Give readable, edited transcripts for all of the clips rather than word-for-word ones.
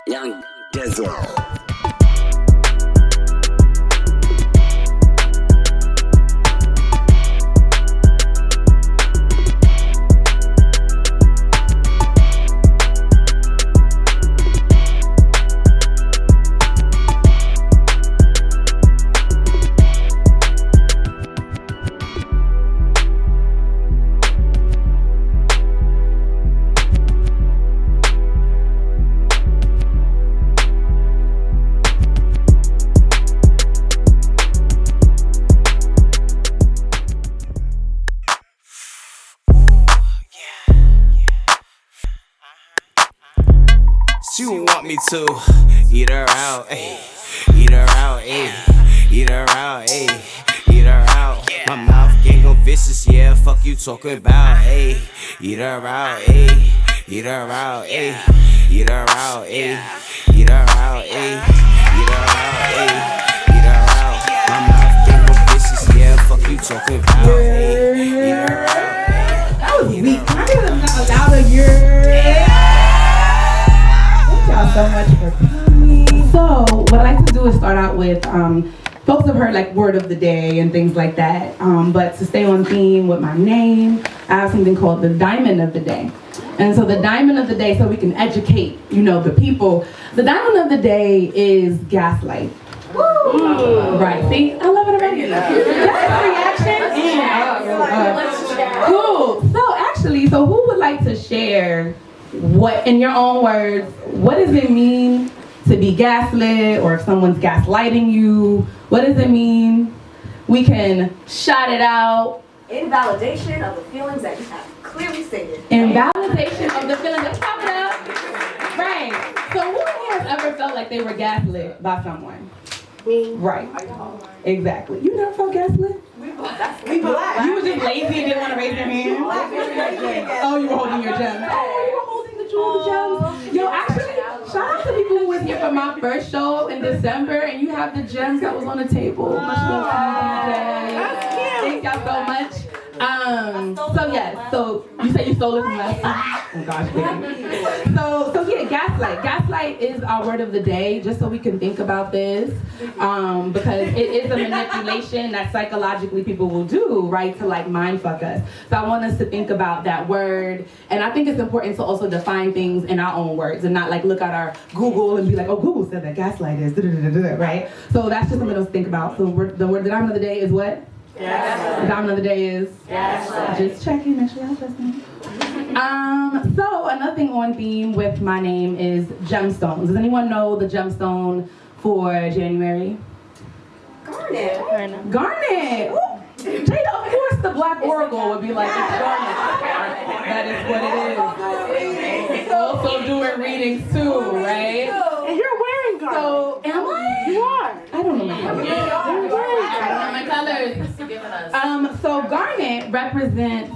Young Dizzle. She want me to eat her out, ayy, eat her out, ayy, eat her out, ayy, eat her out. My mouth ain't gon' vicious, yeah, fuck you talking about, ayy, eat her out, ayy, eat her out, ayy, eat her out, ayy, eat her out, ayy, eat her out, ayy, eat her out. My mouth ain't gon' vicious, yeah, fuck you talking about, ayy, eat her out, ayy. That was weak. Can I get a louder year? Y'all so much for coming. So what I like to do is start out with folks have heard like word of the day and things like that, but to stay on theme with my name, I have something called the diamond of the day. And so the diamond of the day, so we can educate, the people. The diamond of the day is gaslight. Woo! Right, see, I love it already. That's reaction. Cool. So who would like to share what, in your own words, what does it mean to be gaslit, or if someone's gaslighting you, what does it mean? We can shout it out. Invalidation of the feelings that you have clearly stated. Invalidation of the feelings. Let's pop it up. Right. So who here has ever felt like they were gaslit by someone? Me. Right. Exactly. You never felt gaslit? We black. You were just lazy and didn't want to raise your hand? Oh, you were holding your gems. Oh, you were holding the jewel gems. Yo, actually, shout out to people who was here for my first show in December, and you have the gems that was on the table. Much love to you, DJ. Thank y'all so much. So you said you stole it from last time? Oh gosh, baby. So yeah, gaslight. Gaslight is our word of the day, just so we can think about this, because it is a manipulation that psychologically people will do, right, to like mind fuck us. So I want us to think about that word, and I think it's important to also define things in our own words and not like look at our Google and be like, oh, Google said that gaslight is right? So that's just something else to think about. So the diamond of the day is what? Yes. The diamond of the day is? Yes. Just checking, make sure y'all listening. So another thing on theme with my name is gemstones. Does anyone know the gemstone for January? Garnet. Garnet. Ooh. Jada, of course the Black Oracle would be like, it's garnet. That is what it is. Also doing readings too, right? And you're wearing garnet. So, am I? You are. I don't know my colors. So garnet represents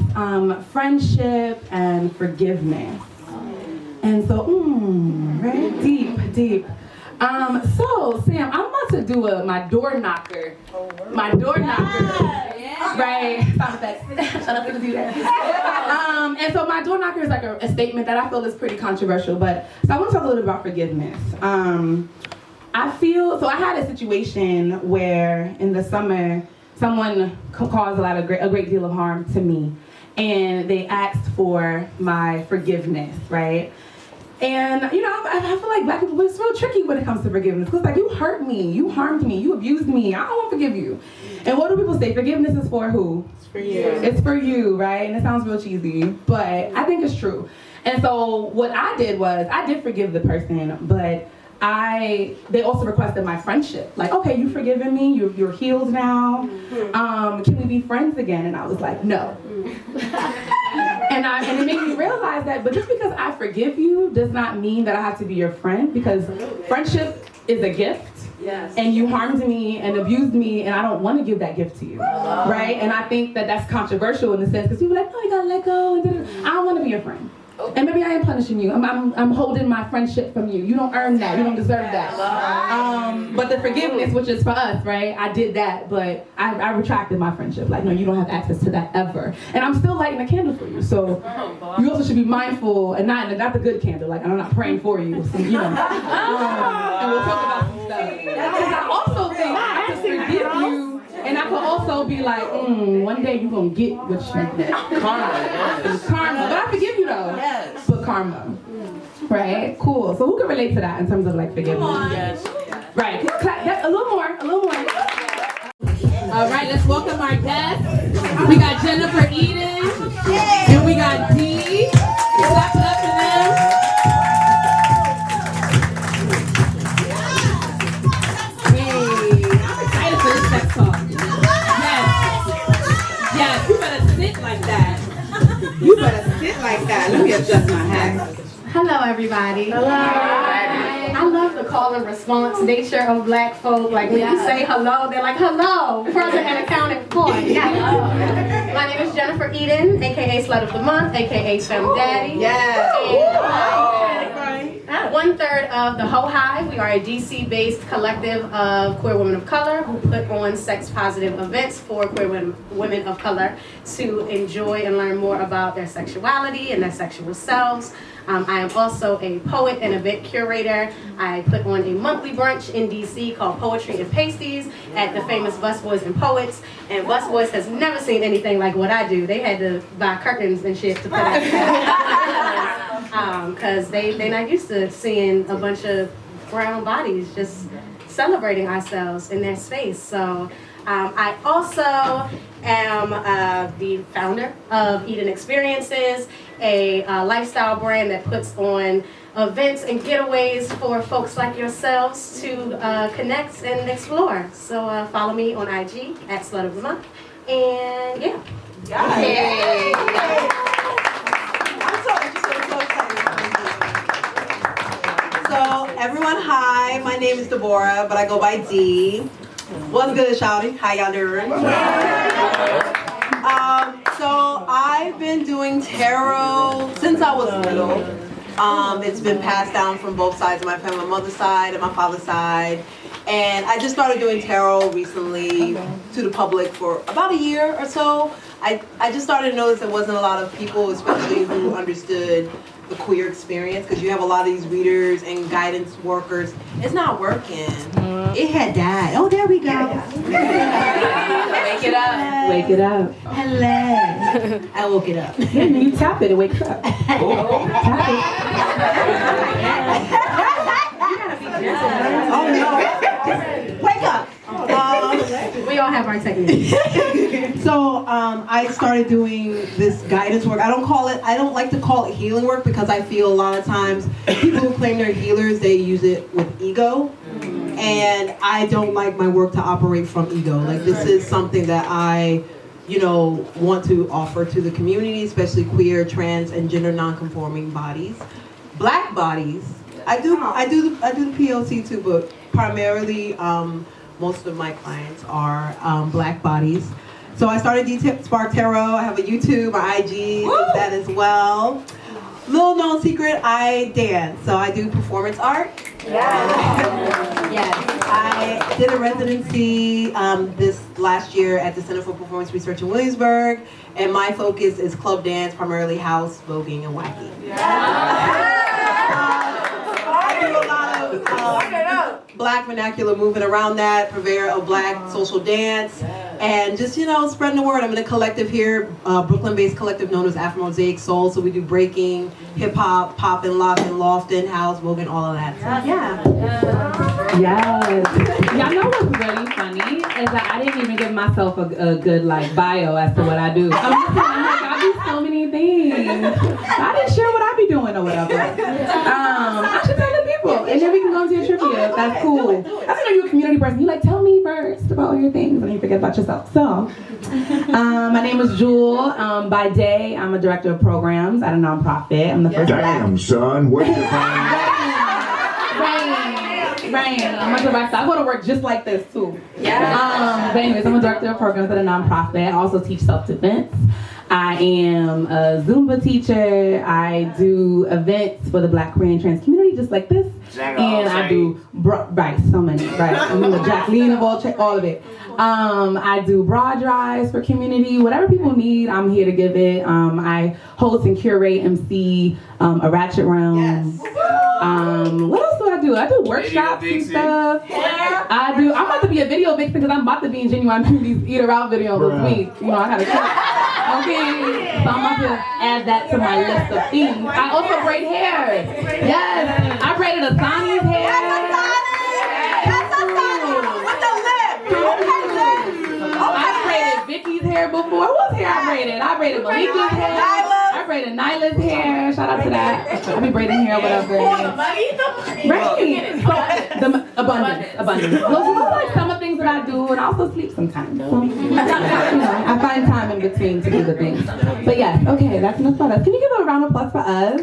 friendship and forgiveness. And so, right? Deep. So Sam, I'm about to do my door knocker. My door knocker. Right? Sound effects. Shut up and do that. And so my door knocker is like a statement that I feel is pretty controversial, but so I want to talk a little bit about forgiveness. I had a situation where in the summer, someone caused a great deal of harm to me, and they asked for my forgiveness, right? And I feel like Black people, it's real tricky when it comes to forgiveness, because like, you hurt me, you harmed me, you abused me, I don't want to forgive you. And what do people say? Forgiveness is for who? It's for you. It's for you, right? And it sounds real cheesy, but I think it's true. And so what I did was, I did forgive the person, but they also requested my friendship. Like, okay, you've forgiven me, you're healed now. Can we be friends again? And I was like, no. And it made me realize that, but just because I forgive you does not mean that I have to be your friend, because friendship is a gift. Yes. And you harmed me and abused me, and I don't want to give that gift to you, right? And I think that that's controversial in the sense, because people are like, oh, you gotta let go. I don't want to be your friend. And maybe I am punishing you. I'm holding my friendship from you. You don't earn that. You don't deserve that. But the forgiveness, which is for us, right? I did that, but I retracted my friendship. Like, no, you don't have access to that ever. And I'm still lighting a candle for you. So you also should be mindful, and not the good candle. Like, I'm not praying for you. So, you know. And we'll talk about some stuff. Because I also think I can forgive you. And I could also be like, one day you're going to get what you get. Karma. Karma. But I forgive you though. Yes. But karma. Right? Cool. So who can relate to that in terms of like forgiveness? Yes. Right. A little more. All right, let's welcome our guests. We got Jennifer Eden. And we got Dee. Clap it up to them. Sex talk. Yes, you better sit like that. Let me adjust my hat. Hello, everybody. Hello. I love the call and response nature of Black folk. Like when you say hello, they're like, hello, present and accounted for. Yeah. My name is Jennifer Eden, aka Slut of the Month, aka Femme Daddy. Yes. And 1/3 of the Ho Hive. We are a DC-based collective of queer women of color who put on sex-positive events for queer women of color to enjoy and learn more about their sexuality and their sexual selves. I am also a poet and event curator. I put on a monthly brunch in DC called Poetry and Pasties at the famous Busboys and Poets. And Busboys has never seen anything like what I do. They had to buy curtains and shit to put out because they're not used to seeing a bunch of brown bodies just celebrating ourselves in their space. So I also am the founder of Eden Experiences, a lifestyle brand that puts on events and getaways for folks like yourselves to connect and explore. So follow me on IG at Slut of the Month. And yeah. Yay. I'm so excited. So everyone, hi. My name is Deborah, but I go by Dee. What's good, shouty? How y'all doing? So I've been doing tarot since I was little. It's been passed down from both sides of my family, my mother's side and my father's side. And I just started doing tarot recently to the public for about a year or so. I just started to notice there wasn't a lot of people, especially who understood the queer experience, because you have a lot of these readers and guidance workers. It's not working. It had died. Oh, there we go. Wake it up. Wake it up. Hello. I woke it up. You tap it, it wakes up. Tap it. Oh no. Wake up. We all have our techniques. So I started doing this guidance work. I don't like to call it healing work, because I feel a lot of times people who claim they're healers, they use it with ego. And I don't like my work to operate from ego. Like, this is something that I, want to offer to the community, especially queer, trans, and gender non-conforming bodies. Black bodies. I do the POC too, but primarily most of my clients are Black bodies. So I started Dee Spark Tarot. I have a YouTube, my IG, that as well. Little known secret, I dance. So I do performance art. Yes. I did a residency this last year at the Center for Performance Research in Williamsburg. And my focus is club dance, primarily house, voguing, and wacky. I do a lot of Black vernacular movement around that, purveyor of Black social dance, and just, spreading the word. I'm in a collective here, Brooklyn-based collective known as Afro Mosaic Soul, so we do breaking, hip-hop, poppin', lockin', loftin', house, voguing, all of that. So, yeah. Yes. Y'all know what's really funny is that I didn't even give myself a good bio as to what I do. I'm like, I do so many things. I didn't share what I be doing or whatever. I should tell the people, and then we can go into your trivia. That's cool. I didn't know you're a community person. You like, tell me first about all your things, and then you forget about yourself. So, my name is Jewel. By day, I'm a director of programs at a nonprofit. I'm the first. Damn, son, where's your phone? Right. I'm a director. I go to work just like this too. Yeah. But anyways, I'm a director of programs at a nonprofit. I also teach self-defense. I am a Zumba teacher. I do events for the Black Korean trans community, just like this. And I do so many. Right. I'm a Jacqueline of all of it. I do bra drives for community. Whatever people need, I'm here to give it. I host and curate, MC a ratchet round. What else do I do? I do workshops and stuff. I'm about to be a video vixen because I'm about to be in Genuine Beauty's Eat Her Out video this week. You know, I had a okay, so I'm about to add that to my list of things. I also braid hair. Yes, I braided Asani's hair. I braided Vicky's hair before. Whose hair I braided? I braided Malika's hair. I braided Nyla's hair. Shout out to that. I be braiding hair, whatever. Right. So, abundance. Those are like some of the things that I do, and I also sleep sometimes. So, I find time in between to do the things. But yes, okay, that's enough about us. Can you give a round of applause for us?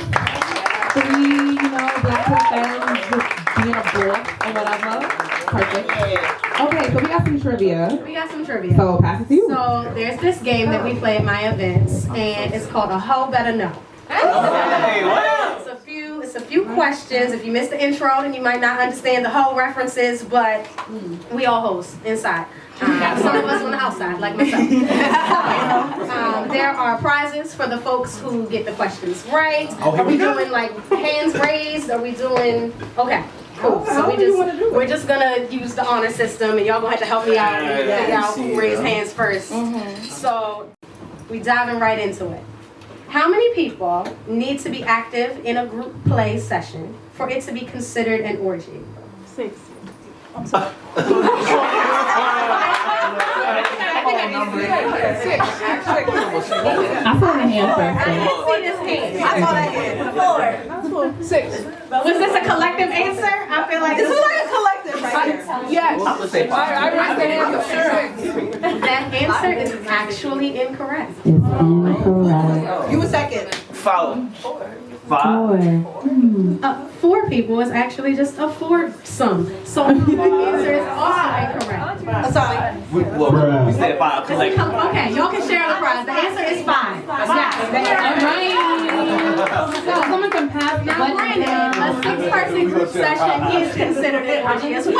For we, Black person, just being a book or whatever. Perfect. Okay, so we got some trivia. So pass it to you. So there's this game that we play at my events, and it's called A Hoe Better Know. Hey, what? It's a few questions. If you missed the intro, then you might not understand the whole references, but we all host inside. Some of us on the outside, like myself. There are prizes for the folks who get the questions right. Are we doing like hands raised? Are we doing, okay. Cool. So we're just gonna use the honor system, and y'all gonna have to help me out and figure out who raised hands first. So we diving right into it. How many people need to be active in a group play session for it to be considered an orgy? 6. I saw the hand first. I didn't see this hand. I saw that hand. 4. 6. Was this a collective answer? I feel like This is like a collective right here. Yes. I'm gonna say 5. I raised the hand for sure. that answer is actually incorrect. It's incorrect. You were second. Follow. 5. 4 people is actually just a foursome. So the answer is also incorrect. Asani. We said 5. Collect. Okay, y'all can share the prize. The answer is 5. Yes. So someone can pass Now, granted, a 6-person group session is considered an orgy as well.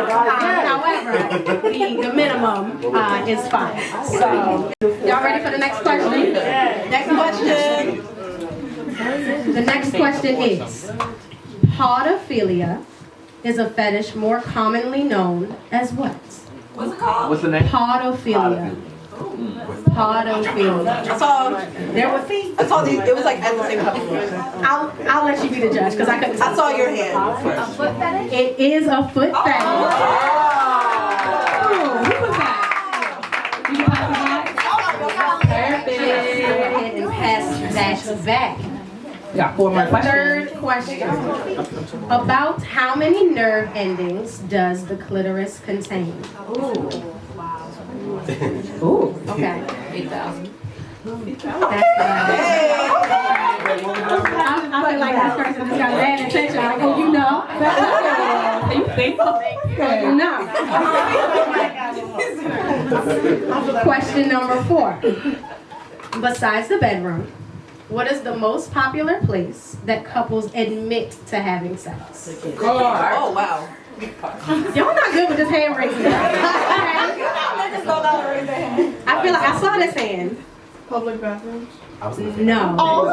However, the minimum is 5. So, y'all ready for the next question? Next question. The next question is, podophilia is a fetish more commonly known as what? What's it called? What's the name? Podophilia. Podophilia. I saw. There were feet. I saw these. It was like at the same time. I'll let you be the judge because I couldn't. I saw your hand. A foot fetish? It is a foot fetish. Who was that? You can pass it back? Perfect. Go ahead and pass that back. We got 4 more questions. Third question. About how many nerve endings does the clitoris contain? Ooh. Okay. 8,000. That's I feel like this person just got bad attention. Like, oh, you know. You think so? You know. Question number 4. Besides the bedroom, what is the most popular place that couples admit to having sex? Oh wow. Y'all not good with this hand raising. I feel like I saw this hand. Public bathrooms. No. Oh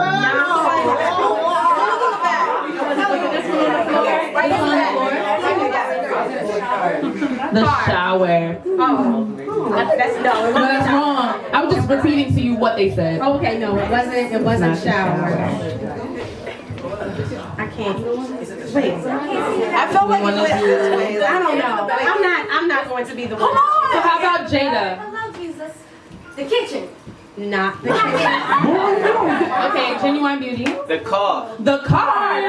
The shower. Oh, that's no. No, that's wrong. I was just repeating to you what they said. Okay, no, it wasn't Not the shower. I can't. Wait. I felt like it went this way. I don't know. I'm not going to be the one. So how about Jada? Hello, Jesus. The kitchen. Not the kitchen. Okay, Genuine Beauty. The car. The car.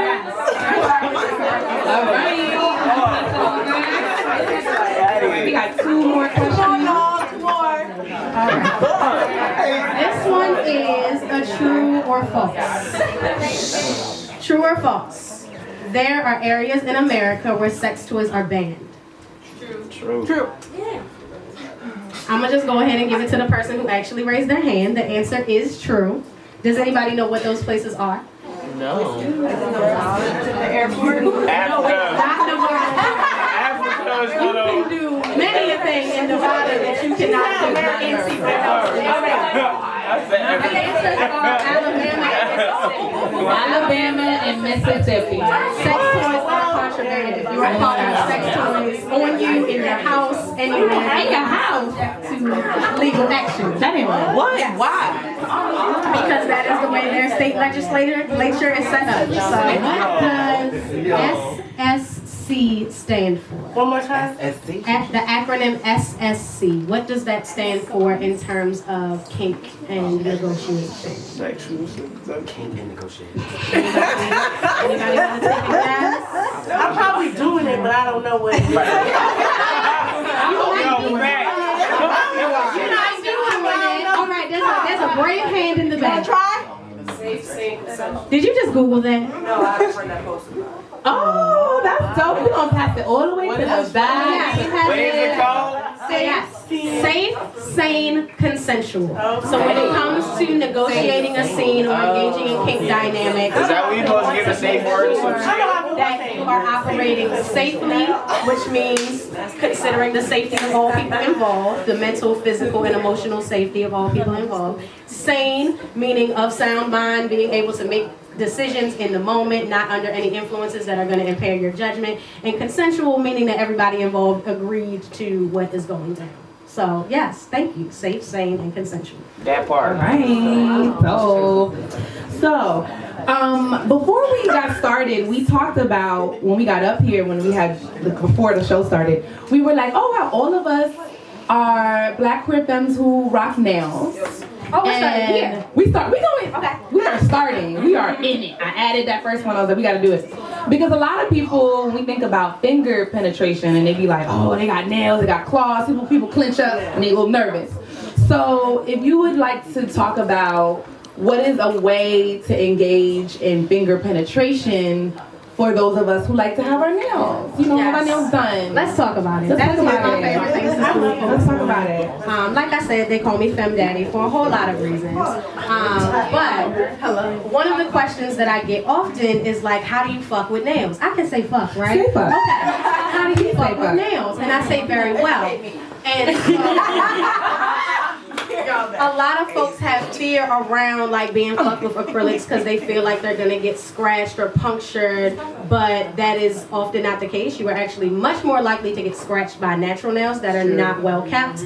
All right. We got 2 more questions. This one is a true or false. True or false? there are areas in America where sex toys are banned. True. Yeah. I'm gonna just go ahead and give it to the person who actually raised their hand. The answer is true. Does anybody know what those places are? No. The airport. Africa's You can do many a thing in Nevada that you cannot do in The answers are Alabama and Mississippi. Sex toys are contraband. If you are calling sex toys on you, in your house, anywhere, in your house, to legal action. That ain't right. What? Yes. Why? Because that is the way their state legislature is set up. So what does SSC stand for? One more time. The acronym SSC. What does that stand for in terms of kink and negotiation? Sexual seduction. Kink and negotiation. Anybody want to take a guess? I'm probably doing it, but I don't know what it is. All right, there's a brave hand in the back. Try? Did you just Google that? No, I just read that post. Oh, that's dope. We're gonna pass it all the way to the back. What is it called? Safe, sane, consensual. So when it comes to negotiating a scene or engaging in kink dynamics, Is that what you're supposed to give a safe word or something? that you are operating safely, which means considering the safety of all people involved, the mental, physical, and emotional safety of all people involved. Sane, meaning of sound mind, being able to make decisions in the moment, not under any influences that are going to impair your judgment. And consensual, meaning that everybody involved agreed to what is going down. So, yes, thank you. Safe, sane, and consensual. That part. Right. So, before we got started, we talked about when we got up here, before the show started, we were like, oh wow, all of us are Black queer femmes who rock nails. Oh, we're starting here. We are starting. We are in it. I added that first one. I was like, we got to do it. Because a lot of people, when we think about finger penetration, and they be like, oh, they got nails, they got claws. People clench up and they get a little nervous. So if you would like to talk about what is a way to engage in finger penetration for those of us who like to have our nails, have our nails done. Let's talk about it. Let's That is talk one of about my it. favorite things to do. Let's talk about it. Like I said, they call me Femme Daddy for a whole lot of reasons. But one of the questions that I get often is like, how do you fuck with nails? I can say fuck, right? Say fuck. Okay. How do you fuck with fuck. nails? And I say very well. And a lot of folks have fear around like being fucked with acrylics because they feel like they're gonna get scratched or punctured, but that is often not the case. You are actually much more likely to get scratched by natural nails that are not well kept.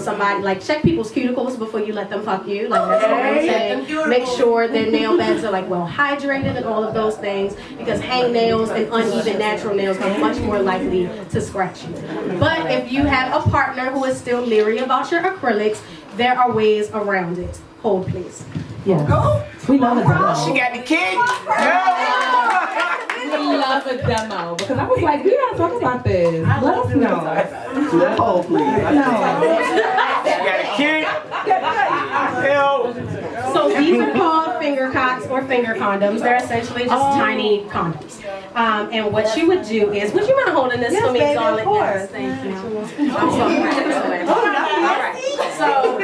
Somebody like check people's cuticles before you let them fuck you. Like that's what I'm saying. Make sure their nail beds are like well hydrated and all of those things, because hangnails and uneven natural nails are much more likely to scratch you. But if you have a partner who is still leery about your acrylics, there are ways around it. Hold, please. Yeah. We love a demo. She got the kid. We love a demo. Because I was like, we gotta talk about this. Let us know. Hold, please. She got a kid. Hell. So these are called finger cots or finger condoms. They're essentially just tiny condoms. And what you would do is, would you mind holding this for me, darling? Yes, thank you. I'm sorry. All right. So,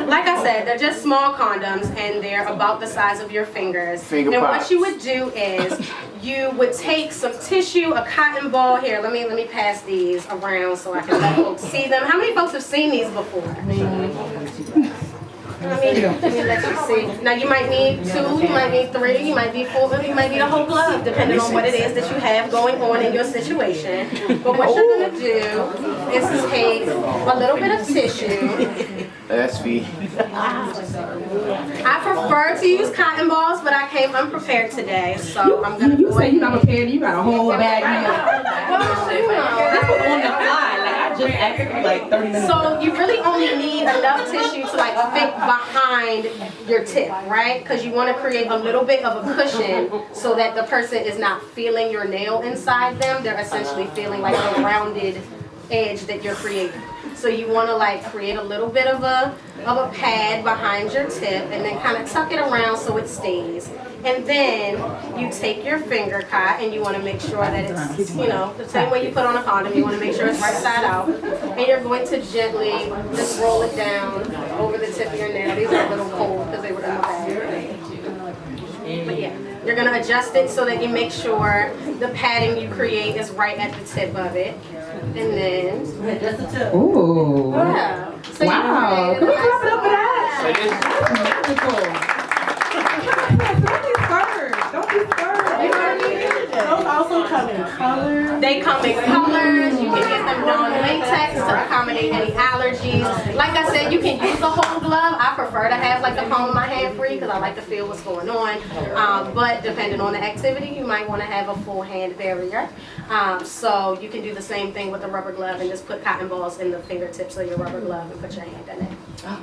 like I said, they're just small condoms, and they're about the size of your fingers. Finger and pops. what you would do is, you would take some tissue, a cotton ball. Here, let me pass these around so I can let folks see them. How many folks have seen these before? Let me let you see. Now you might need 2, you might need 3, you might need 4, you might need a whole glove, depending on what it is that you have going on in your situation. But what you're gonna do is take a little bit of tissue. That's feet. I prefer to use cotton balls, but I came unprepared today, so I'm gonna. You say you're not prepared, you got a whole bag here. This was on the fly. Like I just asked you like 30 minutes. So you really only need enough tissue to like fit behind your tip, right? Because you want to create a little bit of a cushion so that the person is not feeling your nail inside them. They're essentially feeling like a rounded edge that you're creating. So you want to like create a little bit of a pad behind your tip and then kind of tuck it around so it stays. And then you take your finger cut and you want to make sure that it's, you know, the same way you put on a condom, you want to make sure it's right side out. And you're going to gently just roll it down over the tip of your nail. These are a little cold because they were in the bag. But yeah, you're going to adjust it so that you make sure the padding you create is right at the tip of it. And then, Ooh. yeah. So Wow. Can we clap it up for that? That's magical. Don't be scared. You know what I mean? Those also come in color. They come in colors. You can get them non-latex to accommodate any allergies. Like I said, you can use the whole glove. I prefer to have like the palm of my hand free because I like to feel what's going on. But depending on the activity, you might want to have a full hand barrier. So you can do the same thing with the rubber glove and just put cotton balls in the fingertips of your rubber glove and put your hand in it.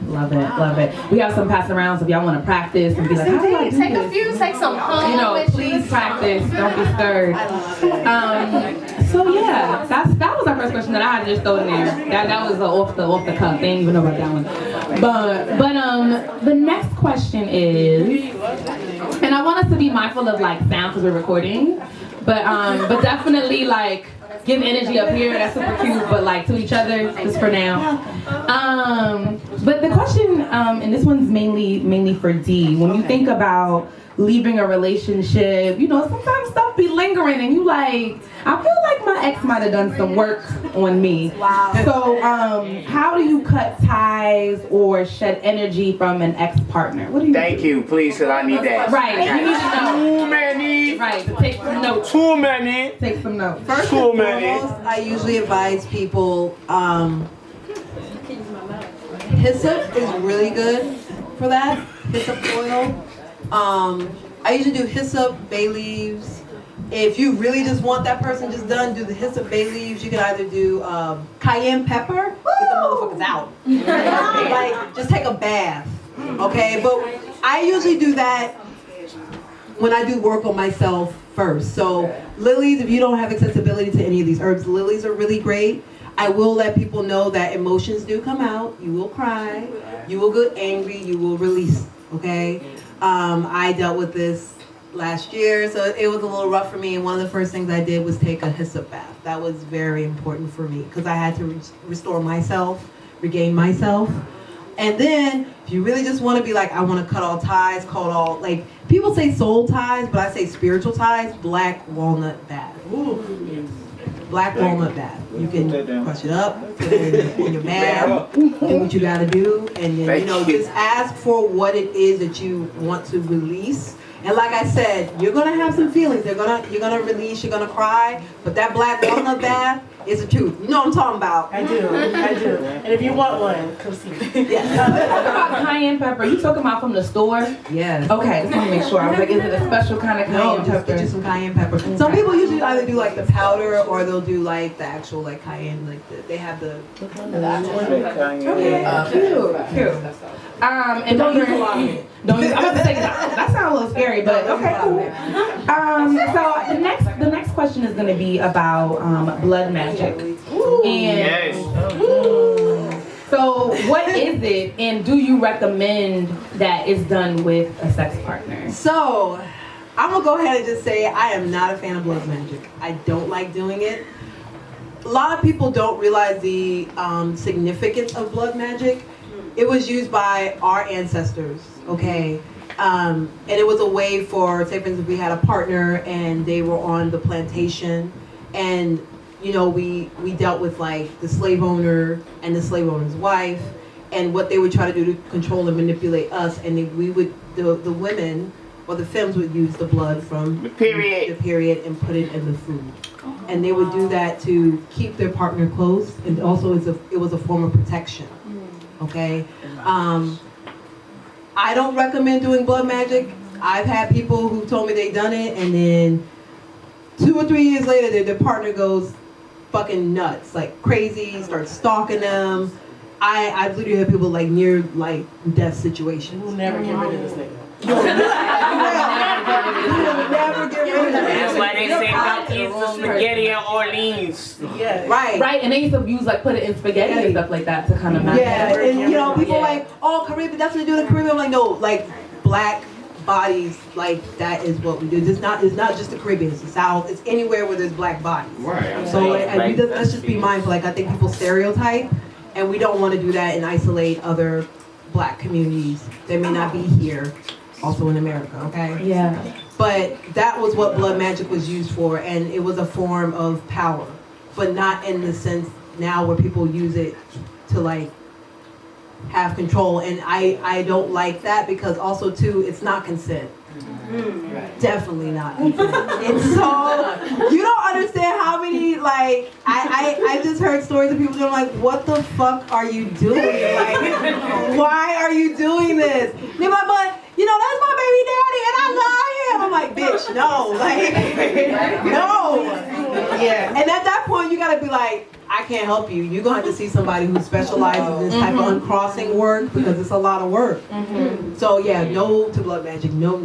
Love it, love it. We have some passing around so if y'all want to practice and be like, how do I do Take this? a few, take some home You know, with please you. practice. Don't be scared. So yeah, that was our first question that I had to just throw in there. That was off the cuff. They didn't even know about that one. But the next question is, and I want us to be mindful of like sound because we're recording, but definitely like give energy up here. That's super cute, but like to each other just for now. But the question, and this one's mainly for Dee. When you think about leaving a relationship, you know, sometimes stuff be lingering and you like, I feel like my ex might have done some work on me. Wow. So how do you cut ties or shed energy from an ex-partner? What do you Thank you, please, because I need that. Right, you need to know. Too many. Right, so take some notes. Too many. Take some notes. First Too and many. foremost, I usually advise people, hyssop is really good for that, hyssop oil. I usually do hyssop, bay leaves. If you really just want that person just done, do the hyssop, bay leaves. You can either do cayenne pepper, get the motherfuckers out. Like, just take a bath, okay? But I usually do that when I do work on myself first. So lilies, if you don't have accessibility to any of these herbs, lilies are really great. I will let people know that emotions do come out. You will cry, you will get angry, you will release, okay? I dealt with this last year, so it was a little rough for me, and one of the first things I did was take a hyssop bath. That was very important for me because I had to restore myself, regain myself. And then, if you really just want to be like, I want to cut all ties, like, people say soul ties, but I say spiritual ties, black walnut bath. Ooh. Black walnut bath. You can crush it up, put it in your bag, do what you gotta do, and then, you know, just ask for what it is that you want to release. And like I said, you're gonna have some feelings. You're gonna release, you're gonna cry, but that black walnut bath is the truth. You know what I'm talking about. I do. And if you want one, come see me. Talking about cayenne pepper, you talking about from the store? Yes. Okay, just want to make sure. I was like, is it a special kind of cayenne No, pepper? just get you some cayenne pepper. Some people usually either do like the powder or they'll do like the actual like cayenne, like they have the Okay, cute. And don't use a lot of it. Don't use. I'm about to say that sounds a little scary, but okay, cool. So the next question is going to be about blood magic. And so what is it, and do you recommend that it's done with a sex partner? So, I'm gonna go ahead and just say I am not a fan of blood magic. I don't like doing it. A lot of people don't realize the significance of blood magic. It was used by our ancestors, okay? And it was a way for, say for instance, we had a partner and they were on the plantation, and you know, we dealt with like the slave owner and the slave owner's wife, and what they would try to do to control and manipulate us, and then the women or the femmes would use the blood from the period and put it in the food. And they would do that to keep their partner close, and also it was a form of protection. Okay, I don't recommend doing blood magic. I've had people who told me they done it, and then 2 or 3 years later, their partner goes fucking nuts, like crazy, starts stalking them. I've literally had people like near like death situations. We'll never get rid of this nigga. You will. never get rid of it. That's why they say don't eat the spaghetti in Orleans. Yeah. Right. Right, and they used to use like put it in spaghetti and stuff like that to kind of match. Yeah, it. and you know, people like, oh, Caribbean, definitely do the Caribbean. I'm like, no, like black bodies, like that is what we do. It's not just the Caribbean, it's the South, it's anywhere where there's black bodies. Right. So let's just be mindful. Like I think people stereotype, and we don't want to do that and isolate other black communities that may not be here, also in America. Okay. Yeah. But that was what blood magic was used for, and it was a form of power, but not in the sense now where people use it to like have control. And I don't like that because also too, it's not consent. Definitely not consent. And so you don't understand how many like I just heard stories of people going like, what the fuck are you doing? Like, why are you doing this? They're like, but you know, that's my baby daddy and I love him. I'm like, bitch, no. Like, no. Yeah. And at that point, you gotta be like, I can't help you. You're gonna have to see somebody who specializes in this type of uncrossing work because it's a lot of work. So yeah, no to blood magic. No.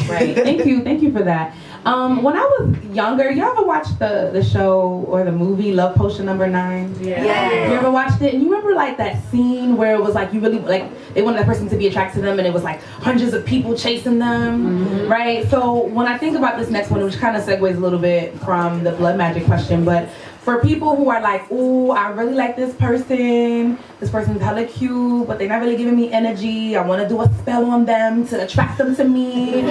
Right. Thank you for that. When I was younger, you ever watched the show or the movie Love Potion Number 9? Yeah. You ever watched it? And you remember like that scene where it was like you really like they wanted that person to be attracted to them, and it was like hundreds of people chasing them, right? So when I think about this next one, which kind of segues a little bit from the blood magic question, but for people who are like, ooh, I really like this person's hella cute, but they're not really giving me energy. I want to do a spell on them to attract them to me. Don't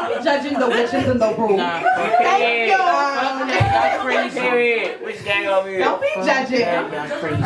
be judging the witches and the rules. Thank you. Which gang over here? Don't be judging.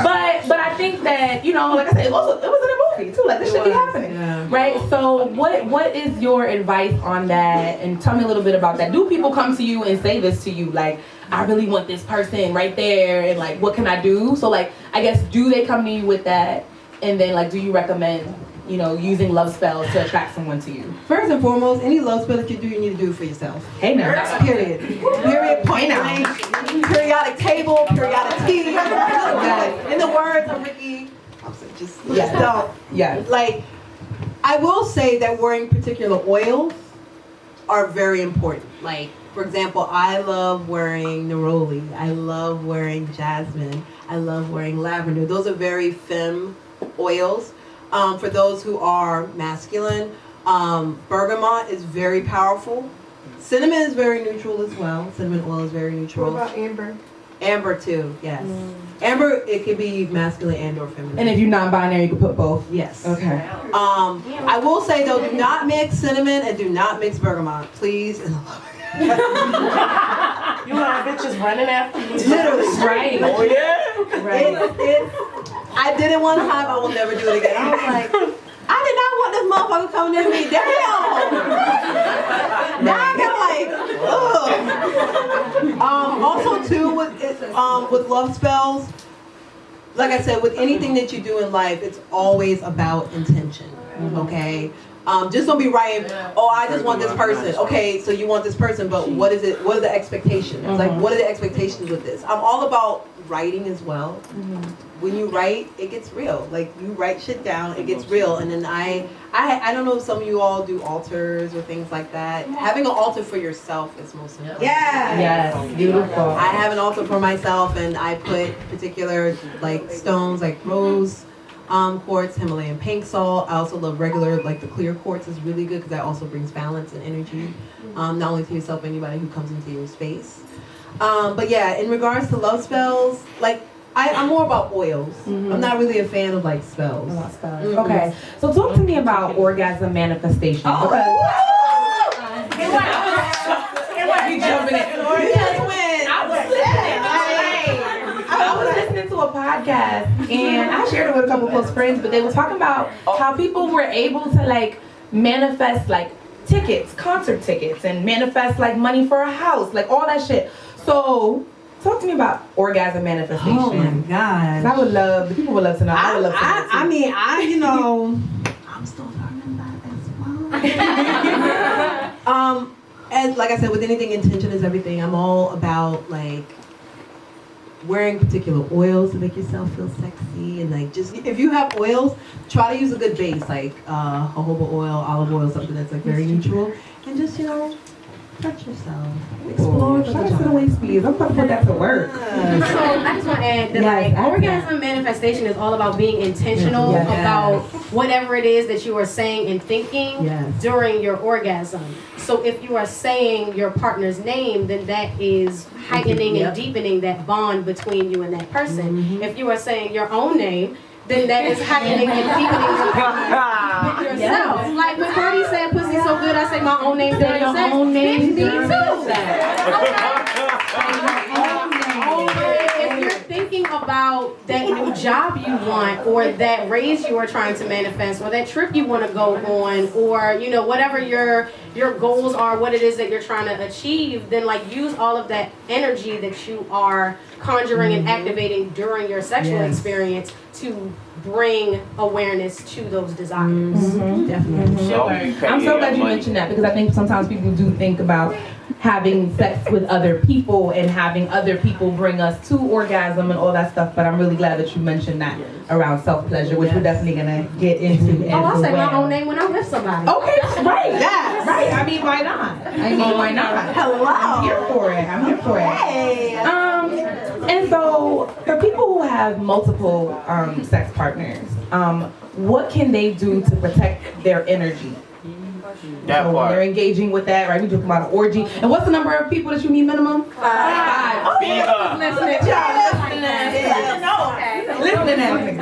But I think that, you know, like I said, it was in a movie too. Like this should be happening, right? So what is your advice on that? And tell me a little bit about that. Do people come to you and say this to you, like, I really want this person right there, and like, what can I do? So like, I guess, do they come to you with that? And then like, do you recommend, you know, using love spells to attract someone to you? First and foremost, any love spell that you do, you need to do it for yourself. Hey now. Period. Period. Point blank. Periodic table. Periodic tea. In the words of Ricky, just don't. Yeah. Like, I will say that wearing particular oils are very important. Like, for example, I love wearing neroli. I love wearing jasmine. I love wearing lavender. Those are very femme oils. For those who are masculine, bergamot is very powerful. Cinnamon is very neutral as well. Cinnamon oil is very neutral. What about amber? Amber too, yes. Amber, it can be masculine and or feminine. And if you're non-binary, you can put both. Yes. Okay. I will say though, do not mix cinnamon and do not mix bergamot, please. You want bitches running after you? Literally. Right. Oh yeah. Right. I did it one time. I will never do it again. I was like, I did not want this motherfucker coming near me. Damn. Now I got like, ugh. Also too with love spells, like I said, with anything that you do in life, it's always about intention. Okay. Just don't be writing, oh, I just want this person. Okay, so you want this person, but what is it? What are the expectations? Like, what are the expectations with this? I'm all about writing as well. When you write, it gets real. Like, you write shit down, it gets real. And then I don't know if some of you all do altars or things like that. Having an altar for yourself is most important. Yeah. Yes. Beautiful. I have an altar for myself, and I put particular like stones, like rose quartz, Himalayan pink salt. I also love regular, like the clear quartz is really good because that also brings balance and energy, not only to yourself, but anybody who comes into your space. But yeah, in regards to love spells, like I'm more about oils. I'm not really a fan of like spells. Okay, so talk to me about orgasm manifestation. You jumping in. I was listening to a podcast and I shared it with a couple close friends, but they were talking about how people were able to like manifest like tickets, concert tickets, and manifest like money for a house, like all that shit. So talk to me about orgasm manifestation. Oh my God. I would love, the people would love to know. I would love to know. I mean, you know, I'm still learning that as well. And like I said, with anything, intention is everything. I'm all about like wearing particular oils to make yourself feel sexy, and like just if you have oils, try to use a good base like jojoba oil, olive oil, something that's like very neutral, and just touch yourself, explore. Shout out to the waist beads. I'm about to put that to work. So I just want to add that orgasm manifestation is all about being intentional about whatever it is that you are saying and thinking during your orgasm. So if you are saying your partner's name, then that is heightening and deepening that bond between you and that person. If you are saying your own name, then that is heightening and deepening with yourself. Like when Cardi said, "Pussy so good," I say my own name. Say your own name. Me too. If you're thinking about that new job you want, or that raise you are trying to manifest, or that trip you want to go on, or whatever your goals are, what it is that you're trying to achieve, then like use all of that energy that you are conjuring and activating during your sexual experience to bring awareness to those desires. Definitely. I'm so glad you mentioned that, because I think sometimes people do think about having sex with other people and having other people bring us to orgasm and all that stuff, but I'm really glad that you mentioned that around self-pleasure, which we're definitely gonna get into. I'll say my own name when I'm with somebody. Okay, right. Right. I mean, why not? Hello. I'm here for it. Hey. And so for people who have multiple sex partners, what can they do to protect their energy? That when they're engaging with that, right? We talking about an orgy. And what's the number of people that you need minimum? 5. Oh, listening.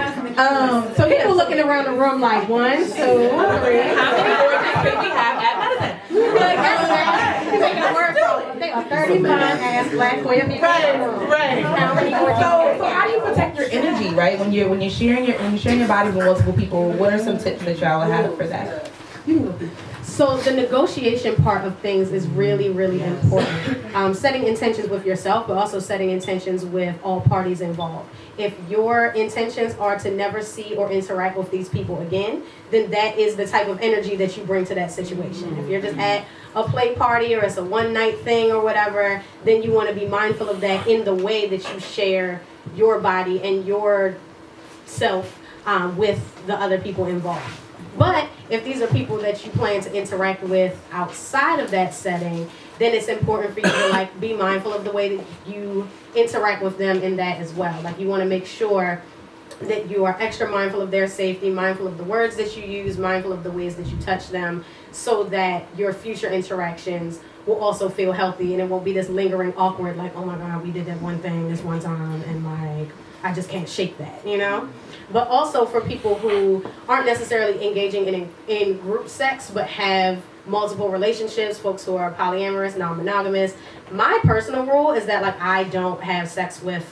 So people looking around the room like 1, 2, 3. How many orgies can we have at medicine? Taking a word from it. They are 35 ass black queer people. Right. So how do you protect your energy, right? When you're sharing your body with multiple people, what are some tips that y'all have for that? So the negotiation part of things is really, really important. Setting intentions with yourself, but also setting intentions with all parties involved. If your intentions are to never see or interact with these people again, then that is the type of energy that you bring to that situation. If you're just at a play party or it's a one-night thing or whatever, then you want to be mindful of that in the way that you share your body and your self with the other people involved. But if these are people that you plan to interact with outside of that setting, then it's important for you to be mindful of the way that you interact with them in that as well. Like you want to make sure that you are extra mindful of their safety, mindful of the words that you use, mindful of the ways that you touch them, so that your future interactions will also feel healthy and it won't be this lingering awkward, like, oh my God, we did that one thing this one time and I just can't shake that, But also for people who aren't necessarily engaging in group sex but have multiple relationships, folks who are polyamorous, non-monogamous, my personal rule is that I don't have sex with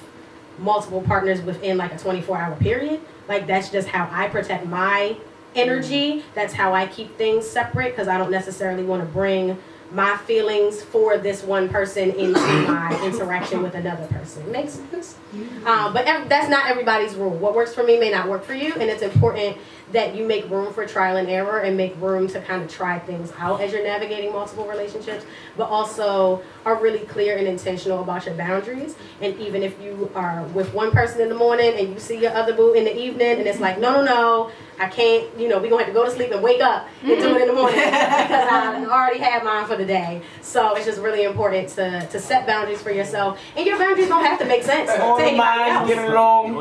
multiple partners within a 24-hour period. That's just how I protect my energy. That's how I keep things separate, because I don't necessarily want to bring my feelings for this one person into my interaction with another person. Makes sense? But that's not everybody's rule. What works for me may not work for you, and it's important that you make room for trial and error and make room to kind of try things out as you're navigating multiple relationships, but also are really clear and intentional about your boundaries. And even if you are with one person in the morning and you see your other boo in the evening and it's like, no, I can't, we're going to have to go to sleep and wake up and do it in the morning because I already had mine for the day. So it's just really important to set boundaries for yourself. And your boundaries don't have to make sense to anybody else. Get along.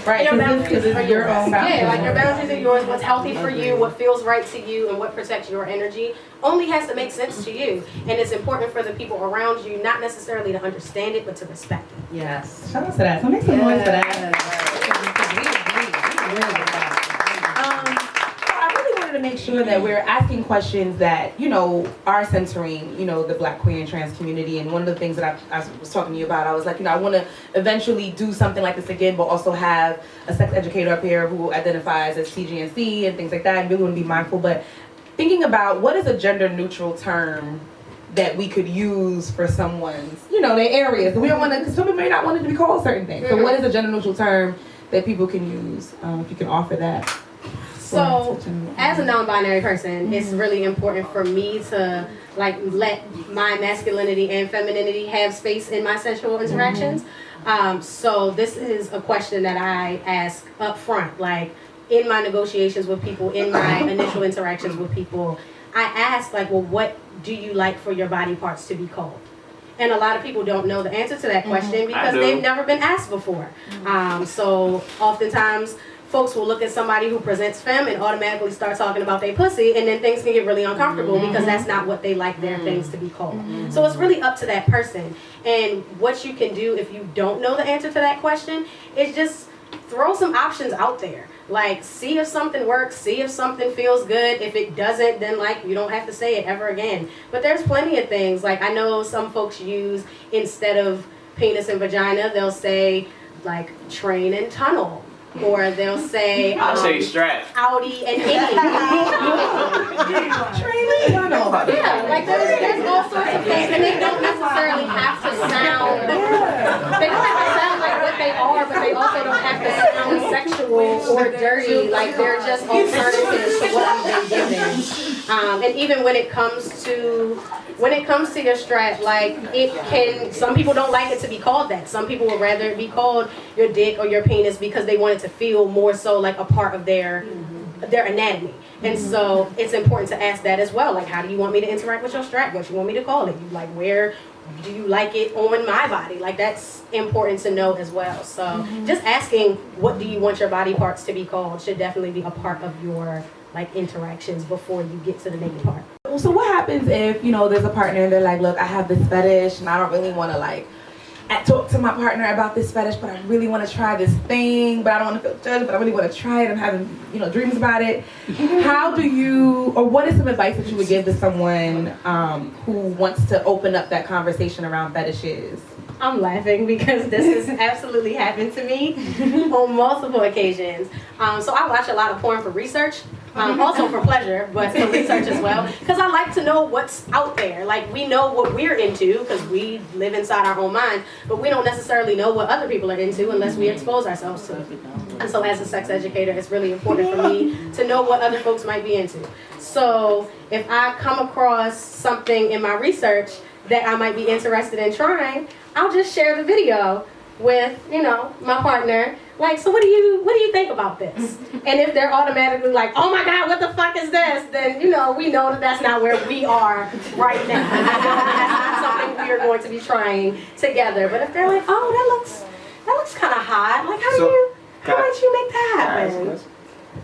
Right, your boundaries are your own boundaries. Yeah, your boundaries are yours. What's healthy for you, what feels right to you, and what protects your energy only has to make sense to you. And it's important for the people around you, not necessarily to understand it, but to respect it. Yes. Shout out to that. So make some noise for that. I really wanted to make sure that we're asking questions that, are centering, the Black, queer, and trans community. And one of the things that I was talking to you about, I was like, I want to eventually do something like this again, but also have a sex educator up here who identifies as TGNC and things like that, and really want to be mindful. But thinking about what is a gender neutral term that we could use for someone's, their areas. We don't want to, because some people may not want it to be called certain things. So what is a gender neutral term that people can use? If you can offer that. So, as a non-binary person, it's really important for me to let my masculinity and femininity have space in my sexual interactions. So this is a question that I ask up front, like in my negotiations with people, in my initial interactions with people. I ask like, well, what do you like for your body parts to be called? And a lot of people don't know the answer to that question because they've never been asked before. So oftentimes folks will look at somebody who presents femme and automatically start talking about their pussy, and then things can get really uncomfortable because that's not what they like their things to be called. So it's really up to that person. And what you can do if you don't know the answer to that question is just throw some options out there. Like, see if something works, see if something feels good. If it doesn't, then like you don't have to say it ever again. But there's plenty of things. Like, I know some folks use, instead of penis and vagina, they'll say like train and tunnel. Or they'll say I say strap. outie and innie. Yeah, like there's all sorts of things, and they don't necessarily have to sound. They don't have to sound like what they are, but they also don't have to sound sexual or dirty. Like they're just alternatives to what we've been given. And even when it comes to your strap, like it can, some people don't like it to be called that. Some people would rather it be called your dick or your penis because they want it to feel more so like a part of their anatomy. And so it's important to ask that as well. Like, how do you want me to interact with your strap? What you want me to call it? You like, where do you like it on my body? Like, that's important to know as well. So just asking, what do you want your body parts to be called, should definitely be a part of your like interactions before you get to the naked part. So what happens if, you know, there's a partner and they're like, look, I have this fetish and I don't really want to like talk to my partner about this fetish, but I really want to try this thing, but I don't want to feel judged, but I really want to try it. I'm having, you know, dreams about it. How do you, or what is some advice that you would give to someone who wants to open up that conversation around fetishes? I'm laughing because this has absolutely happened to me on multiple occasions. So I watch a lot of porn for research, also for pleasure, but for research as well, because I like to know what's out there. Like, we know what we're into because we live inside our own mind, but we don't necessarily know what other people are into unless we expose ourselves to it. And so as a sex educator, it's really important for me to know what other folks might be into. So if I come across something in my research that I might be interested in trying, I'll just share the video with, you know, my partner. Like, so what do you think about this? And if they're automatically like, oh my God, what the fuck is this? Then, you know, we know that that's not where we are right now. That's not something we are going to be trying together. But if they're like, oh, that looks kind of hot. Like, how might you make that happen?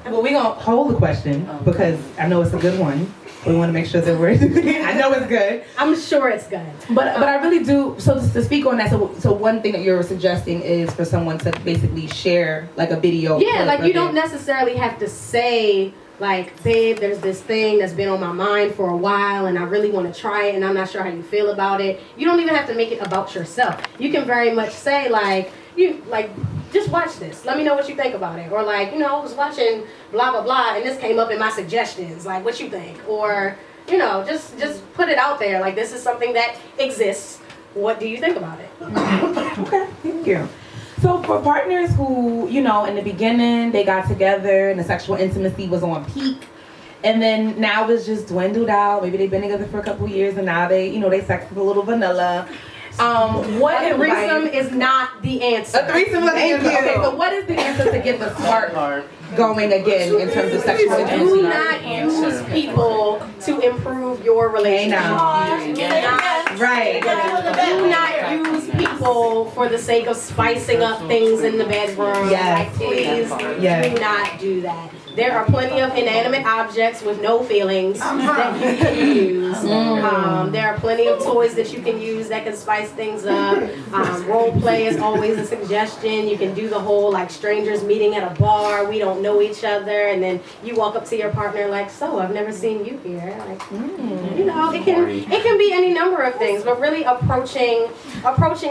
Well, we're going to hold the question because I know it's a good one. We want to make sure that we're, I know it's good. I'm sure it's good. But I really do, so to speak on that, so one thing that you're suggesting is for someone to basically share like a video. Yeah, like you don't necessarily have to say, like, babe, there's this thing that's been on my mind for a while and I really want to try it and I'm not sure how you feel about it. You don't even have to make it about yourself. You can very much say, like, just watch this. Let me know what you think about it. Or like, you know, I was watching blah, blah, blah, and this came up in my suggestions. Like, what you think? Or, you know, just put it out there. Like, this is something that exists. What do you think about it? Okay, thank you. So for partners who, you know, in the beginning, they got together and the sexual intimacy was on peak, and then now it's just dwindled out. Maybe they've been together for a couple years and now they, you know, they sex is a little vanilla. What a threesome is not the answer. A threesome is the answer. Okay, so what is the answer to get the spark going again in terms of sexual intimacy? Do not use people to improve your relationship. Right. Do not use people for the sake of spicing up things in the bedroom. Yes. Like, please do not do that. There are plenty of inanimate objects with no feelings that you can use. There are plenty of toys that you can use that can spice things up. Role play is always a suggestion. You can do the whole like strangers meeting at a bar. We don't know each other, and then you walk up to your partner like, "So I've never seen you here." Like, you know, it can be any number of things, but really approaching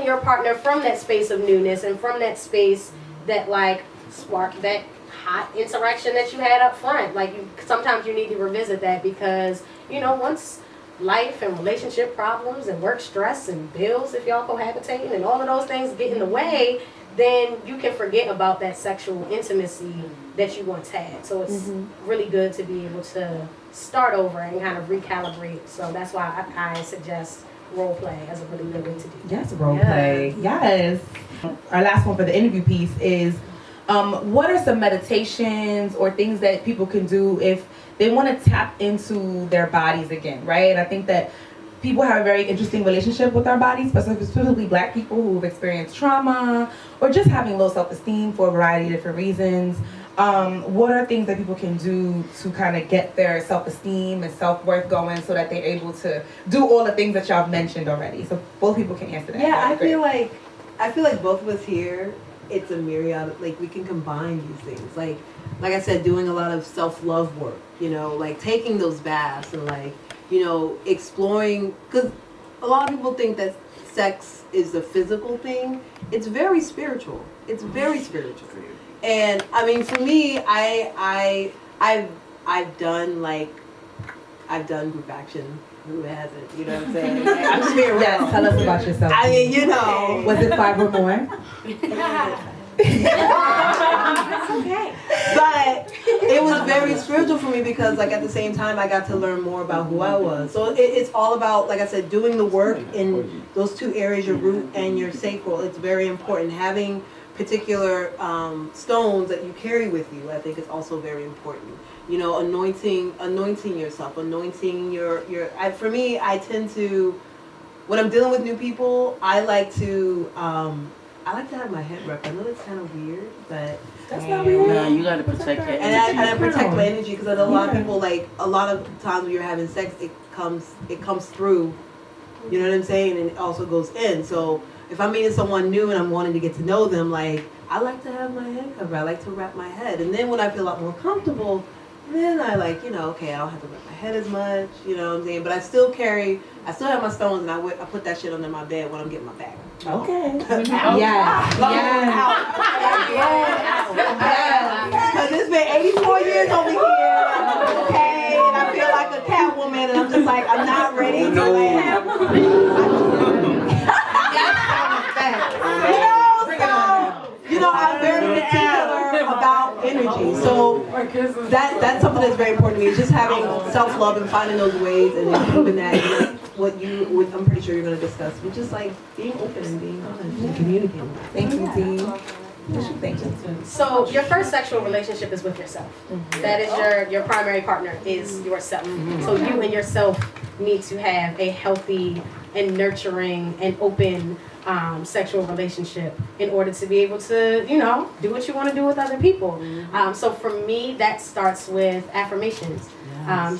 your partner from that space of newness and from that space that like sparked that hot interaction that you had up front. Like, sometimes you need to revisit that because, you know, once life and relationship problems and work stress and bills, if y'all cohabitating and all of those things get in the way, then you can forget about that sexual intimacy that you once had. So it's really good to be able to start over and kind of recalibrate. So that's why I suggest role play as a really good way to do that. Yes, role play. Yes. Our last one for the interview piece is, what are some meditations or things that people can do if they want to tap into their bodies again, right? And I think that people have a very interesting relationship with our bodies, specifically Black people who've experienced trauma or just having low self-esteem for a variety of different reasons. What are things that people can do to kind of get their self-esteem and self-worth going so that they're able to do all the things that y'all have mentioned already? So both people can answer that. Yeah, That'd be great. I feel like both of us here, it's a myriad, like we can combine these things. Like I said, doing a lot of self-love work, you know, like taking those baths and like, you know, exploring, because a lot of people think that sex is a physical thing. It's very spiritual. It's very spiritual. And I mean, for me, I've done group action. Who hasn't? You know what I'm saying? Like, I'm just being real. Yes, tell us about yourself. I mean, you know. Was it 5 or more? It's okay. But it was very spiritual for me because, like, at the same time, I got to learn more about who I was. So it's all about, like I said, doing the work in those two areas, your root and your sacral. It's very important. Having particular stones that you carry with you, I think, is also very important. You know, anointing yourself, anointing your. For me, I tend to, when I'm dealing with new people, I like to have my head wrapped. I know that's kind of weird, but That's not weird. No, you gotta protect your energy. and I protect my energy because I know a lot of people, like, a lot of times when you're having sex, it comes through. You know what I'm saying? And it also goes in. So if I'm meeting someone new and I'm wanting to get to know them, like, I like to have my head covered. I like to wrap my head. And then when I feel a lot more comfortable, then I like, you know, okay, I don't have to wrap my head as much, you know what I'm saying? But I still have my stones, and I put that shit under my bed when I'm getting my bag. Okay. Yes. Because it's been 84 years over here, okay? And I feel like a cat woman, and I'm just like, I'm not ready to land. You know, I'm very particular about energy. So that's something that's very important to me. Just having self-love and finding those ways and then keeping that. What I'm pretty sure you're going to discuss, which is like being open and being honest and communicating. Thank you, Dee. Thank you. So your first sexual relationship is with yourself. That is your primary partner is yourself. So you and yourself need to have a healthy and nurturing and open sexual relationship in order to be able to, you know, do what you want to do with other people. So for me, that starts with affirmations.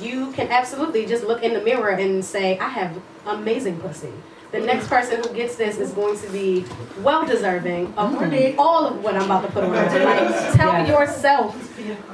You can absolutely just look in the mirror and say, I have amazing pussy. The next person who gets this is going to be well deserving of all of what I'm about to put on. Like, tell yourself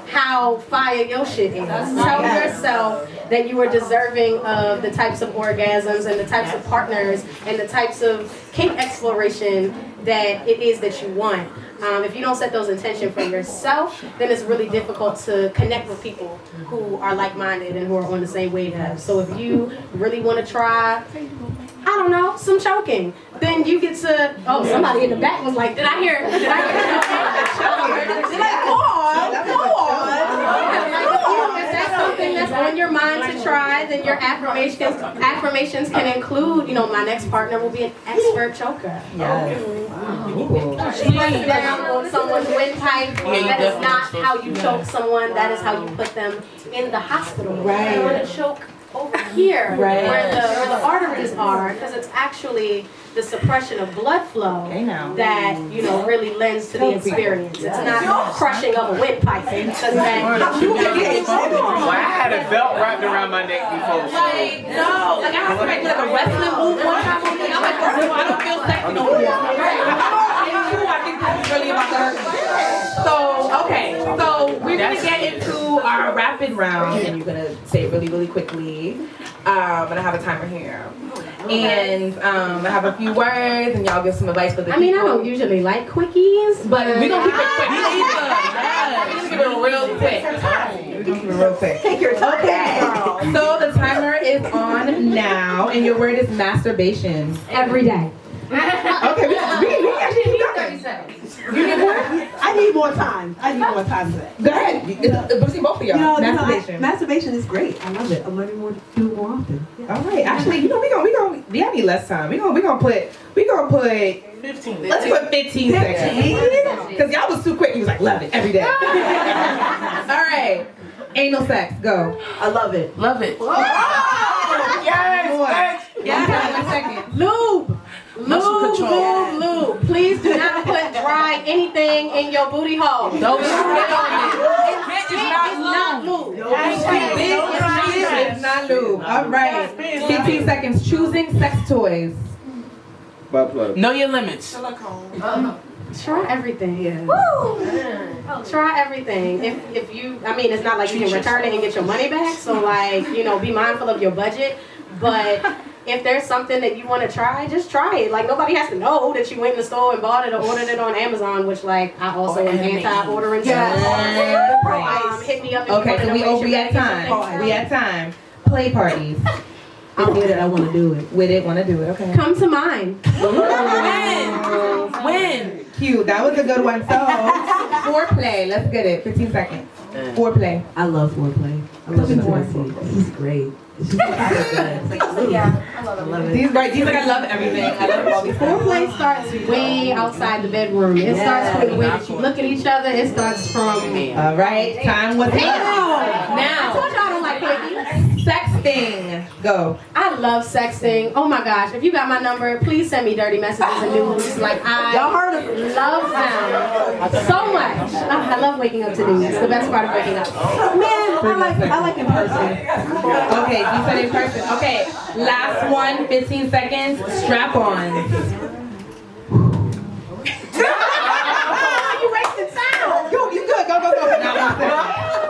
how fire your shit is. Tell yourself that you are deserving of the types of orgasms and the types of partners and the types of kink exploration that it is that you want. If you don't set those intentions for yourself, then it's really difficult to connect with people who are like-minded and who are on the same wavelength. So if you really want to try, I don't know, some choking, then you get to, oh, somebody in the back was like, did I hear choking? Go on. If that's something that's on your mind to try, then your affirmations can include, you know, my next partner will be an expert choker. She lays down on someone's windpipe. That is not how you choke someone. That is how you put them in the hospital. Right. You want to choke over here, right, where the arteries are, because it's actually the suppression of blood flow that, you know, really lends to the experience. It's not crushing of a windpipe. It doesn't Well, I had a belt wrapped around my neck before. Like, no, like I have to make like a wrestling move one time on me. I'm like, first of all, I don't feel sexy no more. And two, I think this is really about to hurt me. So, okay, so we're going to get into our rapid round, and you're going to say it really, really quickly. And I have a timer here. And I have a few words, and y'all give some advice for the people. I don't usually like quickies, but we're going to keep it quick. We're going to keep it real quick. We're going to keep it real quick. Take your time. Okay. So the timer is on now, and your word is masturbation. every day. Okay, we actually need 30 seconds. You need more? I need more time. I need more time for that. Go ahead. It's between both of y'all. You know, Masturbation. masturbation is great. I love it. I'm learning more to do it more often. Yeah. All right. Actually, we need less time. We gonna put 15. let's put 15 seconds. Because y'all was too quick. You was like, love it every day. All right. Anal sex. Go. I love it. Love it. Yes! Yeah. 1 second. Lube. Muscle control. Lube. Please do not put dry anything in your booty hole. Don't spit on it. It's not lube. It's not lube. All right. 15 seconds. Choosing sex toys. Butt plug. Know your limits. Try everything. Try everything. If you, I mean, it's not like you can return it and get your money back. So like, you know, be mindful of your budget. But if there's something that you want to try, just try it. Like nobody has to know that you went in the store and bought it or ordered it on Amazon, which like I also am anti-ordering stuff. Hit me up. If Okay, you so we at time. We at time. Play parties. I'm with it. I want to do it. With it, want to do it. Okay. Come to mine. When? Cute. That was a good one. So, foreplay. Let's get it. 15 seconds. Foreplay. I love foreplay. I love intimacy. This is great. It's just good. Yeah, I love it. These like I love everything. I love all these things. Foreplay starts way outside the bedroom. It starts from the way that you look at each other. It starts from. All right. Time was up. I Now. told y'all I don't like quickies. Sexting. Go. I love sexting. Oh my gosh. If you got my number, please send me dirty messages and nudes. Like Y'all heard of it? love them so much. I love waking up to these. It's the best part of waking up. Man, I like in person. Okay, you said in person. Okay, last one, 15 seconds. Strap on. You wasted time. You good. Go.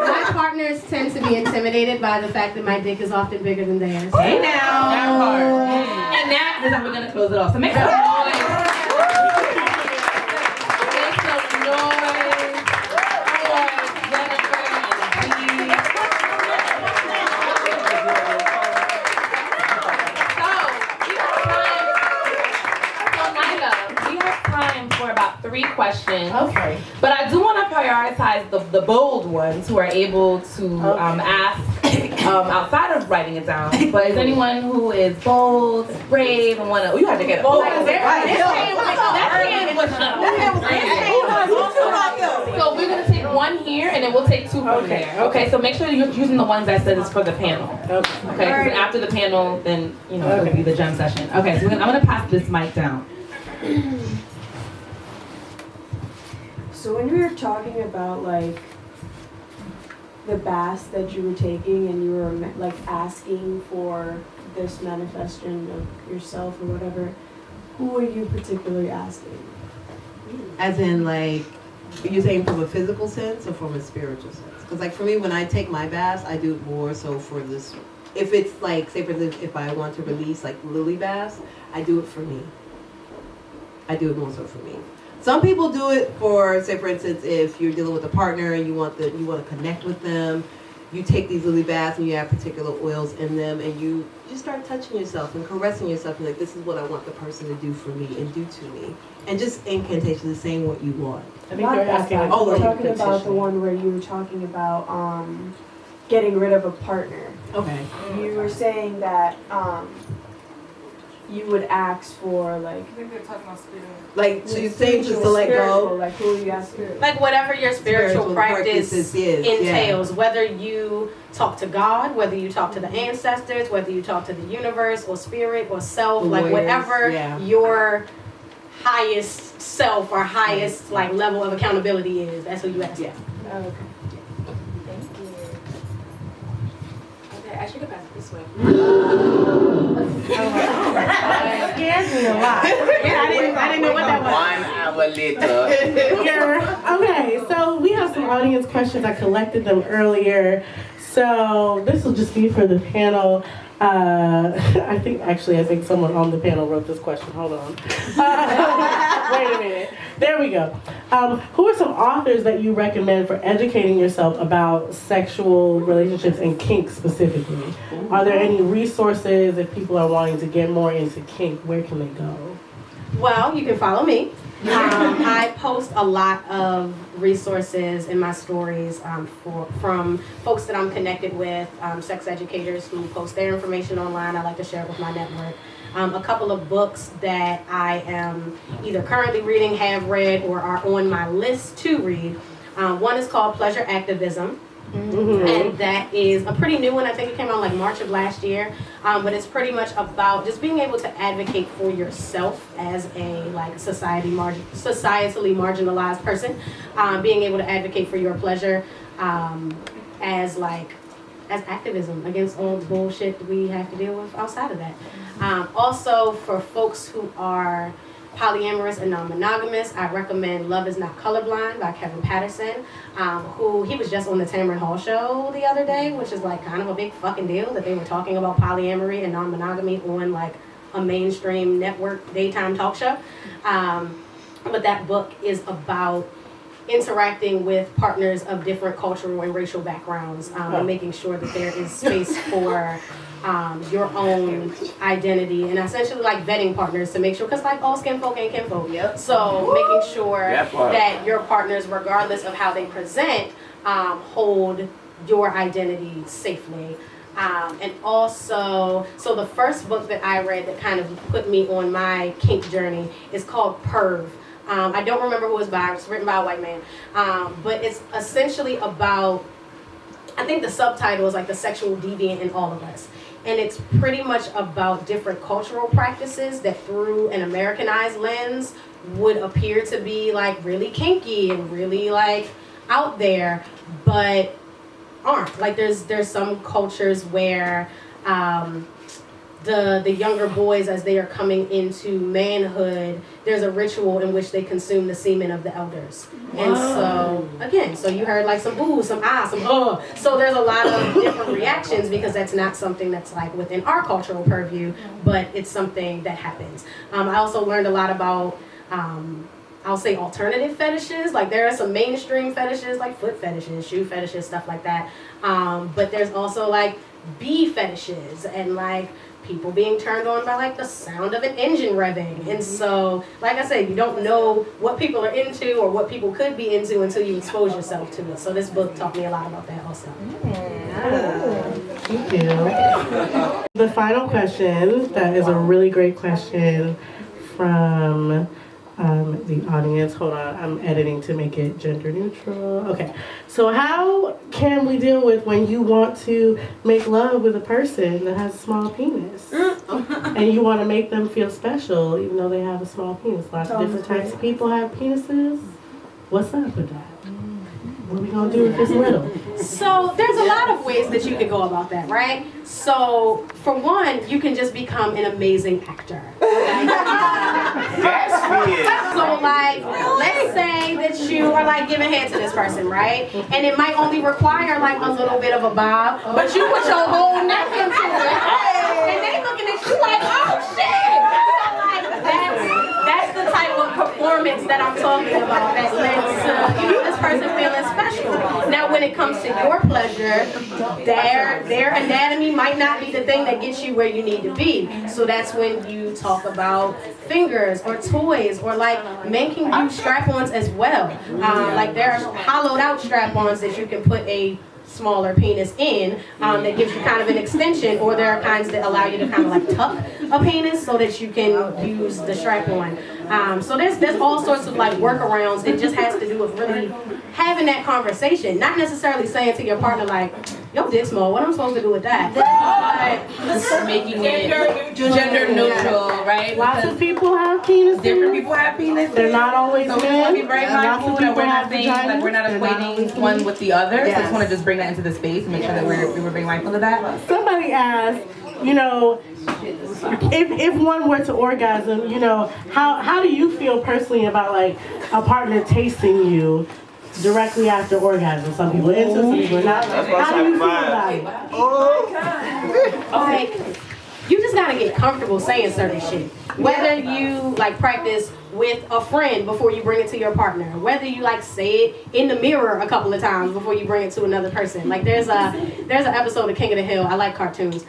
My partners tend to be intimidated by the fact that my dick is often bigger than theirs. Hey now. That part. And that is how we're gonna close it off. So make some noise. Make some noise for Jennifer and Dee. We have time for about 3 questions. Okay. But I do want to prioritize the bold ones who are able to ask outside of writing it down. But is anyone who is bold, brave, and want to? You have to get it. So we're gonna take one here, and then we'll take 2 from there. Okay. So make sure you're using the ones that said it's for the panel. Okay. Okay. Because after the panel, then it'll be the jam session. Okay. So I'm gonna pass this mic down. So when we were talking about like the baths that you were taking and you were like asking for this manifestation of yourself or whatever, who are you particularly asking? As in, like, are you saying from a physical sense or from a spiritual sense? Because, like, for me, when I take my baths, I do it more so for this. If it's like, say for instance, if I want to release like lily baths, I do it for me. I do it more so for me. Some people do it for, say for instance, if you're dealing with a partner and you want to connect with them, you take these lily baths and you have particular oils in them and you start touching yourself and caressing yourself and like, this is what I want the person to do for me and do to me. And just incantations is saying what you want. I think they're asking. We're talking about the one where you were talking about getting rid of a partner. Okay. You were saying that you would ask for like. I think they're talking about spirit. Like, so you're saying just to let go? Like, who are you asking? Like whatever your spiritual practice is, entails, whether you talk to God, whether you talk to the ancestors, whether you talk to the universe or spirit or self, like whatever your highest self or highest like level of accountability is, that's who you ask. Yeah. Oh, okay. Thank you. Okay, I should have passed it this way. It scares me a lot. I didn't know what that was. 1 hour later. Okay, so we have some audience questions. I collected them earlier. So this will just be for the panel. I think someone on the panel wrote this question. Hold on. Wait a minute. There we go. Who are some authors that you recommend for educating yourself about sexual relationships and kink specifically? Are there any resources if people are wanting to get more into kink? Where can they go? Well, you can follow me I post a lot of resources in my stories from folks that I'm connected with, sex educators who post their information online. I like to share it with my network. A couple of books that I am either currently reading, have read, or are on my list to read. One is called Pleasure Activism. And that is a pretty new one. I think it came out like March of last year. But it's pretty much about just being able to advocate for yourself as a like societally marginalized person. Being able to advocate for your pleasure as activism against all the bullshit that we have to deal with outside of that. Also, for folks who are polyamorous and non-monogamous, I recommend Love Is Not Colorblind by Kevin Patterson, who he was just on the Tamron Hall show the other day, which is like kind of a big fucking deal that they were talking about polyamory and non-monogamy on like a mainstream network daytime talk show. But that book is about interacting with partners of different cultural and racial backgrounds, and making sure that there is space for your own identity, and essentially like vetting partners to make sure, because like all skin folk ain't kinfolk. Yep. So making sure that your partners, regardless of how they present, hold your identity safely. And also, so the first book that I read that kind of put me on my kink journey is called Perv. I don't remember who it was by. It's written by a white man. But it's essentially about, I think the subtitle is like the sexual deviant in all of us. And it's pretty much about different cultural practices that through an Americanized lens would appear to be like really kinky and really like out there, but aren't. Like there's some cultures where the younger boys, as they are coming into manhood, there's a ritual in which they consume the semen of the elders. And so, again, so you heard like some ooh, some ah, some So there's a lot of different reactions because that's not something that's like within our cultural purview, but it's something that happens. I also learned a lot about, I'll say alternative fetishes. Like there are some mainstream fetishes like foot fetishes, shoe fetishes, stuff like that. But there's also like bee fetishes and like people being turned on by like the sound of an engine revving. And so, like I said, you don't know what people are into or what people could be into until you expose yourself to it. So this book taught me a lot about that also. Thank you. The final question, that is a really great question from the audience. Hold on, I'm editing to make it gender neutral. Okay, so how can we deal with when you want to make love with a person that has a small penis and you want to make them feel special even though they have a small penis? Lots of different types of people have penises. What's up with that? What are we gonna do if it's little? So there's a lot of ways that you could go about that, right? So for one, you can just become an amazing actor. So like, let's say that you are like giving head to this person, right? And it might only require like a little bit of a bob, but you put your whole neck into it, and they looking at you like, oh shit! So like that's the type of performance that I'm talking about that lends to this person feeling special. Now when it comes to your pleasure, their anatomy might not be the thing that gets you where you need to be. So that's when you talk about fingers or toys, or like men can use strap-ons as well. Like there are hollowed out strap-ons that you can put a smaller penis in, that gives you kind of an extension, or there are kinds that allow you to kind of like tuck a penis so that you can use the strap-on. So there's all sorts of like workarounds. It just has to do with really having that conversation, not necessarily saying to your partner like, your dick's small, what am I supposed to do with that? Just making it gender neutral, right? Lots of people have penises. Different people have penises. They're not always so men. we want to be very mindful that we're not saying vaginas. like we're not equating one with the other. Yes. So I just want to just bring that into the space and make sure that we're very mindful of that. Somebody asked, you know, if one were to orgasm, you know, how do you feel personally about like a partner tasting you directly after orgasm? Some people into, some people are not. How do you feel about it? Like, you just gotta get comfortable saying certain shit. Whether you like practice with a friend before you bring it to your partner. Whether you like say it in the mirror a couple of times before you bring it to another person. Like there's an episode of King of the Hill. I like cartoons.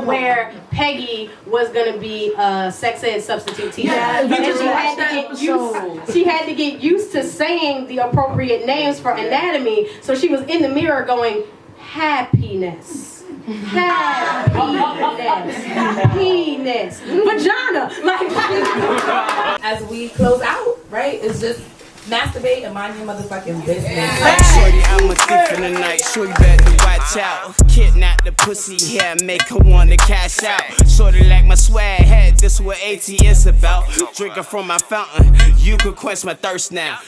Where Peggy was gonna be a sex ed substitute teacher. Yeah, we just watched that episode. She had to get used to saying the appropriate names for anatomy. So she was in the mirror going, happiness. Penis, vagina, like. As we close out, right? It's just masturbate and mind your motherfucking business. Hey, shorty, I'm a thief in the night. Shorty better watch out. Kidnap the pussy here, make her wanna cash out. Shorty like my swag head, this what AT is about. Drinking from my fountain, you could quench my thirst now.